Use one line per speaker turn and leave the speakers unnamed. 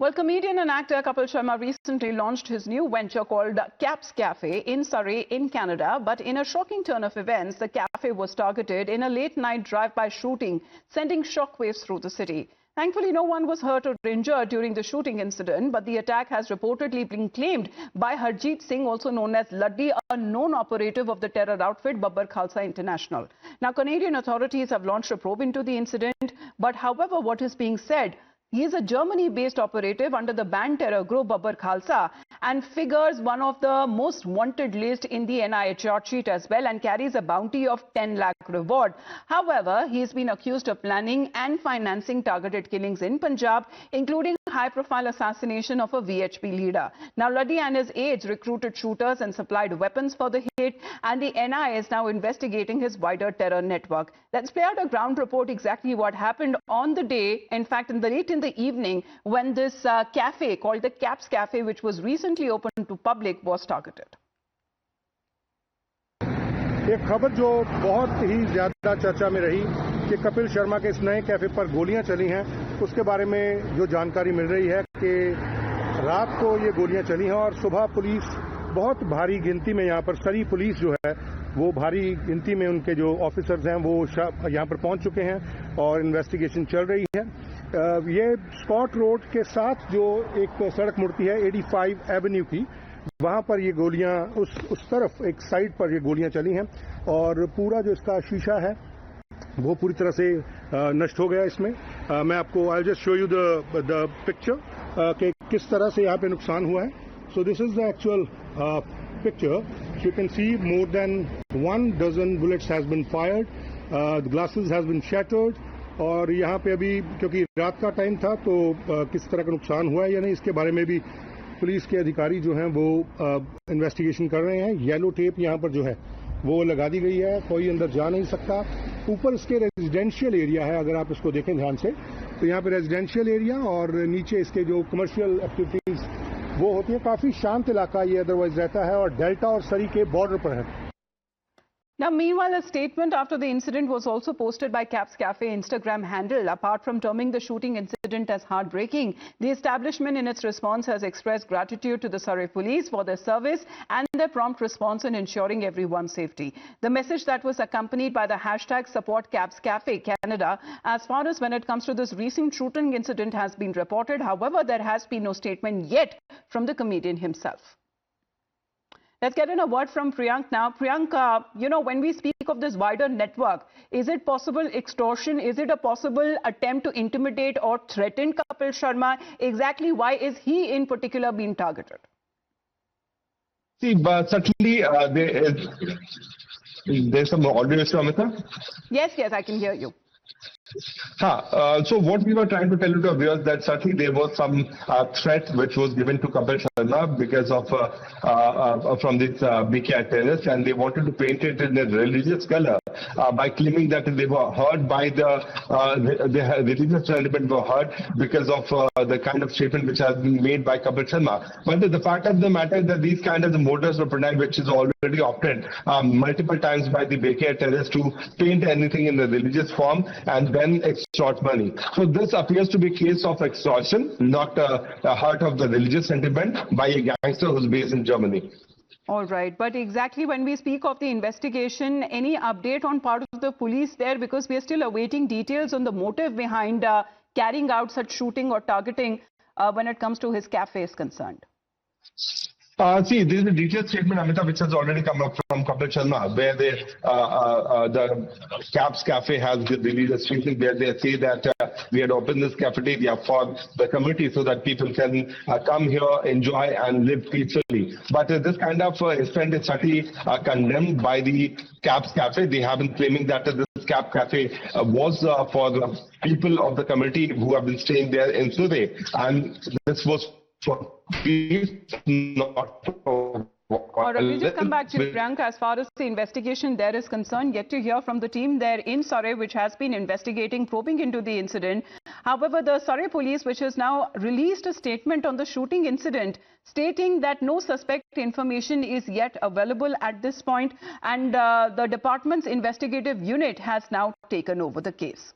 Well, comedian and actor Kapil Sharma recently launched his new venture called Caps Cafe in Surrey in Canada. But in a shocking turn of events, the cafe was targeted in a late-night drive-by shooting, sending shockwaves through the city. Thankfully, no one was hurt or injured during the shooting incident, but the attack has reportedly been claimed by Harjeet Singh, also known as Luddy, a known operative of the terror outfit Babbar Khalsa International. Now, Canadian authorities have launched a probe into the incident, but however, what is being said, he is a Germany-based operative under the banned terror group Babbar Khalsa and figures one of the most wanted list in the NIA charge sheet as well and carries a bounty of 10 lakh reward. However, he has been accused of planning and financing targeted killings in Punjab, including high-profile assassination of a VHP leader. Now, Luddy and his aides recruited shooters and supplied weapons for the hit, and the NIA is now investigating his wider terror network. Let's play out a ground report exactly what happened on the day, in fact, late in the evening, when this cafe called the Caps Cafe, which was recently opened to public, was targeted.
एक खबर जो बहुत ही ज्यादा चर्चा में रही कि कपिल शर्मा के इस नए कैफे पर गोलियां चली हैं, उसके बारे में जो जानकारी मिल रही है कि रात को ये गोलियां चली हैं और सुबह पुलिस बहुत भारी गिनती में यहाँ पर सरी पुलिस जो है वो भारी गिनती में उनके जो ऑफिसर्स हैं वो यहाँ पर पहुंच चुके हैं और इन्वेस्टिगेशन चल रही है। ये स्कॉट रोड के साथ जो एक सड़क मुड़ती है 85 एवेन्यू की, वहां पर ये गोलियां उस तरफ एक साइड पर ये गोलियां चली हैं और पूरा जो इसका शीशा है वो पूरी तरह से नष्ट हो गया। इसमें मैं आपको I just show you the picture कि किस तरह से यहाँ पे नुकसान हुआ है। So this is the actual picture. You can see more than 1 dozen bullets has been fired, the glasses has been shattered. और यहाँ पे अभी क्योंकि रात का टाइम था तो किस तरह का नुकसान हुआ है या नहीं इसके बारे में भी पुलिस के अधिकारी जो हैं वो इन्वेस्टिगेशन कर रहे हैं। येलो टेप यहाँ पर जो है वो लगा दी गई है, कोई अंदर जा नहीं सकता। ऊपर इसके रेजिडेंशियल एरिया है, अगर आप इसको देखें ध्यान से तो यहाँ पे रेजिडेंशियल एरिया और नीचे इसके जो कमर्शियल एक्टिविटीज वो होती है। काफी शांत इलाका ये अदरवाइज रहता है और डेल्टा और सरी के बॉर्डर पर है।
Now, meanwhile, a statement after the incident was also posted by Caps Cafe Instagram handle. Apart from terming the shooting incident as heartbreaking, the establishment in its response has expressed gratitude to the Surrey police for their service and their prompt response in ensuring everyone's safety. The message that was accompanied by the hashtag Support Caps Cafe Canada, as far as when it comes to this recent shooting incident, has been reported. However, there has been no statement yet from the comedian himself. Let's get in a word from Priyank now. Priyank, when we speak of this wider network, is it possible extortion? Is it a possible attempt to intimidate or threaten Kapil Sharma? Exactly why is he in particular being targeted?
See, but certainly there's some audio, Amita?
Yes, I can hear you.
So what we were trying to tell you to viewers that certainly there was some threat which was given to Kapil Sharma because of from this BKI terrorist, and they wanted to paint it in a religious color by claiming that they were hurt by the religious element were hurt because of the kind of statement which has been made by Kapil Sharma. But the fact of the matter is that these kind of modus operandi which is already opted multiple times by the BKI terrorists to paint anything in the religious form and then extort money. So this appears to be a case of extortion, not a hurt of the religious sentiment by a gangster who's based in Germany.
All right, but exactly when we speak of the investigation, any update on part of the police there? Because we are still awaiting details on the motive behind carrying out such shooting or targeting when it comes to his cafe is concerned.
See, there is a detailed statement, Amita, which has already come up from Kapil Sharma, where the Caps Cafe has released a statement where they say that we had opened this cafeteria for the community so that people can come here, enjoy and live peacefully. But this kind of incident is certainly condemned by the Caps Cafe. They have been claiming that this Caps Cafe was for the people of the community who have been staying there in Surrey, and this was for peace, not for...
All right, we'll just come back to Priyank. As far as the investigation there is concerned, yet to hear from the team there in Surrey, which has been investigating, probing into the incident. However, the Surrey police, which has now released a statement on the shooting incident, stating that no suspect information is yet available at this point, and the department's investigative unit has now taken over the case.